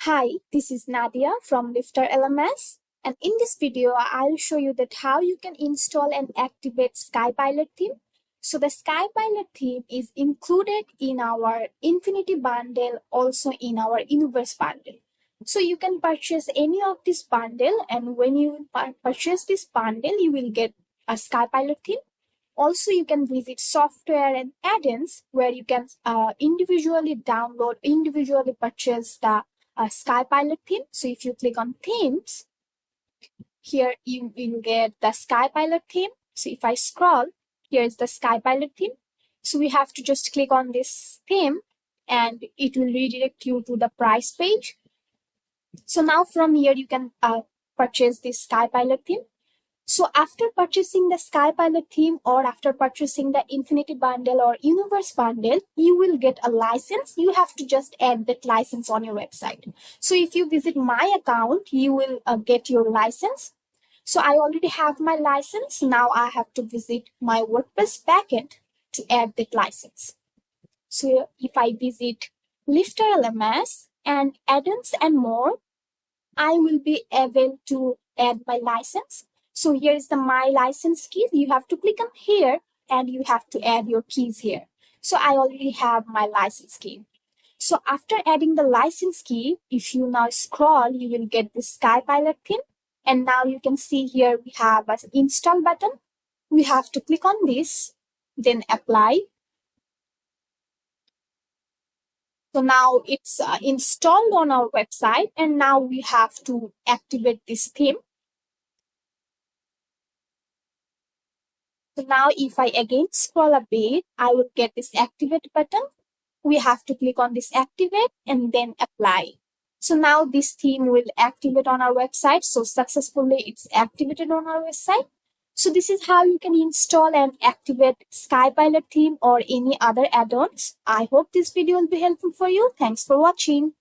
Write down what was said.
Hi, this is Nadia from LifterLMS, and in this video I'll show you that how you can install and activate SkyPilot theme. So the SkyPilot theme is included in our Infinity bundle, also in our Universe bundle. So you can purchase any of this bundle, and when you purchase this bundle you will get a SkyPilot theme. Also, you can visit software and add-ins where you can individually download, individually purchase the SkyPilot theme. So if you click on themes, here you will get the SkyPilot theme. So if I scroll, here is the SkyPilot theme. So we have to just click on this theme and it will redirect you to the price page. So now from here, you can purchase this SkyPilot theme. So after purchasing the SkyPilot theme or after purchasing the Infinity bundle or Universe bundle, you will get a license. You have to just add that license on your website. So if you visit my account, you will get your license. So I already have my license. Now I have to visit my WordPress backend to add that license. So if I visit LifterLMS and add-ins and more, I will be able to add my license. So here is the my license keys. You have to click on here and you have to add your keys here. So I already have my license key. So after adding the license key, if you now scroll, you will get the SkyPilot theme. And now you can see here we have an install button. We have to click on this, then apply. So now it's installed on our website, and now we have to activate this theme. So now if I again scroll a bit, I will get this activate button. We have to click on this activate and then apply. So now this theme will activate on our website. So successfully it's activated on our website. So this is how you can install and activate SkyPilot theme or any other add-ons. I hope this video will be helpful for you. Thanks for watching.